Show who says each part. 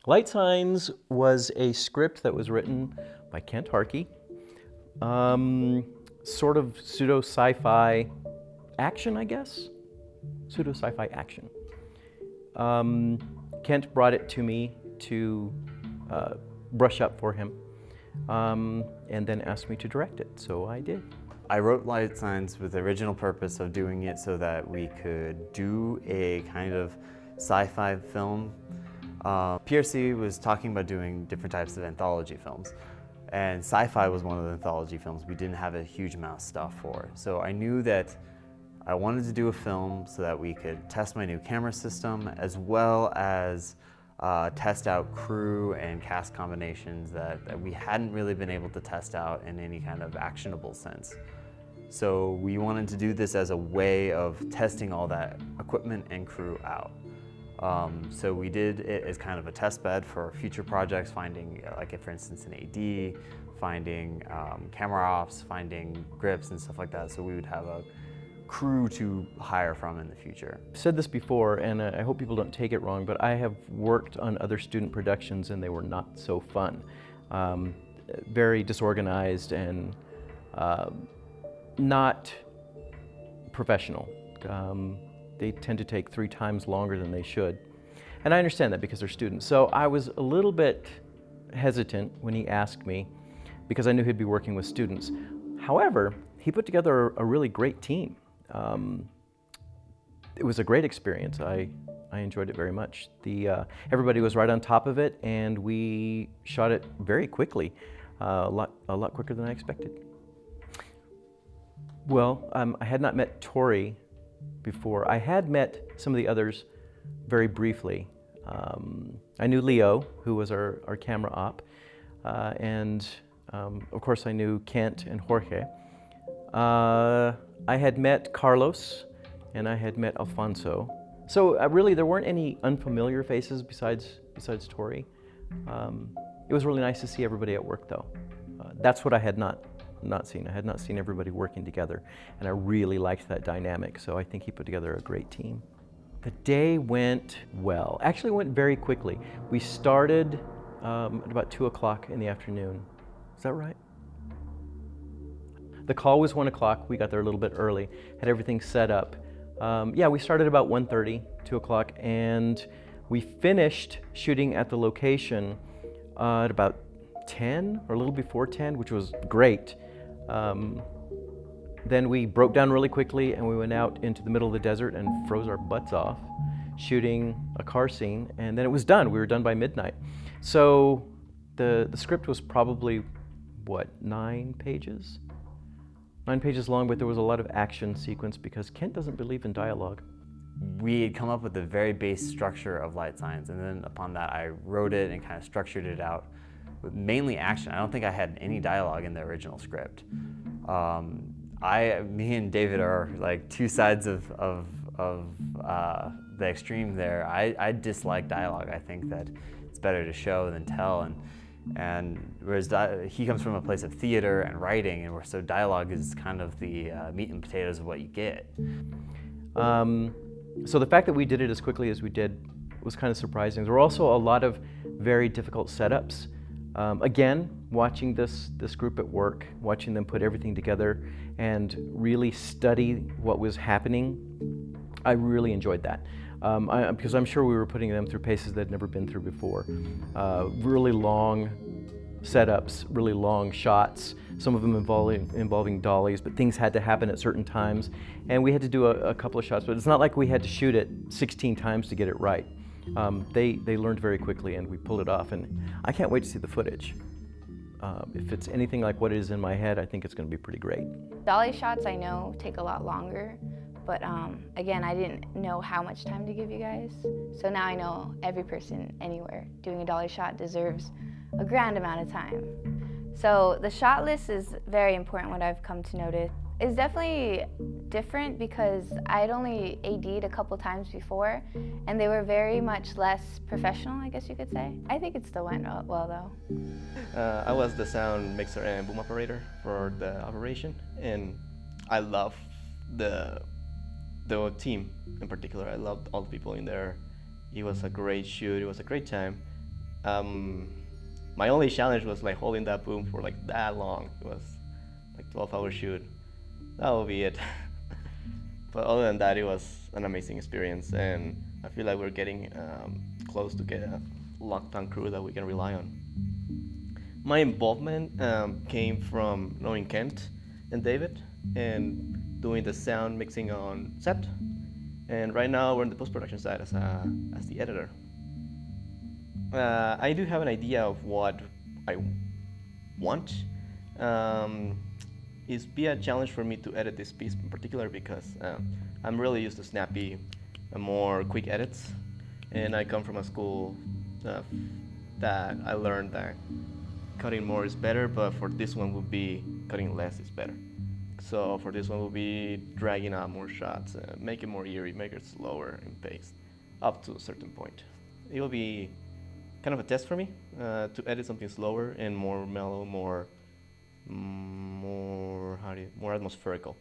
Speaker 1: Light Signs was a script that was written by Kent Harkey, sort of pseudo sci-fi action, I guess. Pseudo sci-fi action. Kent brought it to me to brush up for him, and then asked me to direct it, so I did.
Speaker 2: I wrote Light Signs with the original purpose of doing it so that we could do a kind of sci-fi film. PRC was talking about doing different types of anthology films, and Sci-Fi was one of the anthology films we didn't have a huge amount of stuff for. So I knew that I wanted to do a film so that we could test my new camera system, as well as test out crew and cast combinations that we hadn't really been able to test out in any kind of actionable sense. So we wanted to do this as a way of testing all that equipment and crew out. So we did it as kind of a test bed for future projects, finding, like for instance, an AD, finding camera ops, finding grips and stuff like that, so we would have a crew to hire from in the future.
Speaker 1: I've said this before, and I hope people don't take it wrong, but I have worked on other student productions and they were not so fun. Very disorganized and not professional. They tend to take 3 times longer than they should. And I understand that because they're students. So I was a little bit hesitant when he asked me because I knew he'd be working with students. However, he put together a really great team. It was a great experience. I enjoyed it very much. Everybody was right on top of it, and we shot it very quickly, a lot quicker than I expected. Well, I had not met Tori before. I had met some of the others very briefly. I knew Leo, who was our camera op, and of course I knew Kent and Jorge. I had met Carlos and I had met Alfonso. So really there weren't any unfamiliar faces besides Tori. It was really nice to see everybody at work though. That's what I had not seen. I had not seen everybody working together, and I really liked that dynamic, so I think he put together a great team. The day went well. Actually, it went very quickly. We started at about 2 o'clock in the afternoon. Is that right? The call was 1 o'clock. We got there a little bit early, had everything set up. Yeah, we started about 1:30, 2 o'clock, and we finished shooting at the location at about 10 or a little before 10, which was great. Then we broke down really quickly and we went out into the middle of the desert and froze our butts off shooting a car scene, and then it was done. We were done by midnight. So the script was probably, what, 9 pages? 9 pages long, but there was a lot of action sequence because Kent doesn't believe in dialogue.
Speaker 2: We had come up with the very base structure of Light Signs, and then upon that I wrote it and kind of structured it out with mainly action. I don't think I had any dialogue in the original script. Me and David are like 2 sides of the extreme there. I dislike dialogue. I think that it's better to show than tell, and whereas he comes from a place of theater and writing, and so dialogue is kind of the meat and potatoes of what you get.
Speaker 1: So the fact that we did it as quickly as we did was kind of surprising. There were also a lot of very difficult setups. Again, watching this group at work, watching them put everything together and really study what was happening, I really enjoyed that. Because I'm sure we were putting them through paces they'd never been through before. Really long setups, really long shots, some of them involving dollies, but things had to happen at certain times. And we had to do a couple of shots, but it's not like we had to shoot it 16 times to get it right. They learned very quickly and we pulled it off, and I can't wait to see the footage. If it's anything like what is in my head, I think it's going to be pretty great.
Speaker 3: Dolly shots I know take a lot longer, but again, I didn't know how much time to give you guys. So now I know every person anywhere doing a dolly shot deserves a grand amount of time. So the shot list is very important, what I've come to notice. It's definitely different because I'd only AD'd a couple times before, and they were very much less professional, I guess you could say. I think it still went well though.
Speaker 4: I was the sound mixer and boom operator for the operation, and I love the team in particular. I loved all the people in there. It was a great shoot, it was a great time. My only challenge was like holding that boom for like that long. It was like 12-hour shoot. That will be it. But other than that, it was an amazing experience, and I feel like we're getting close to get a lockdown crew that we can rely on. My involvement came from knowing Kent and David and doing the sound mixing on set. And right now we're in the post-production side as the editor. I do have an idea of what I want. It's be a challenge for me to edit this piece in particular because I'm really used to snappy, more quick edits, and I come from a school that I learned that cutting more is better, but for this one would be cutting less is better. So for this one we'll be dragging out more shots, make it more eerie, make it slower in pace, up to a certain point. It will be kind of a test for me to edit something slower and more mellow, more atmospherical.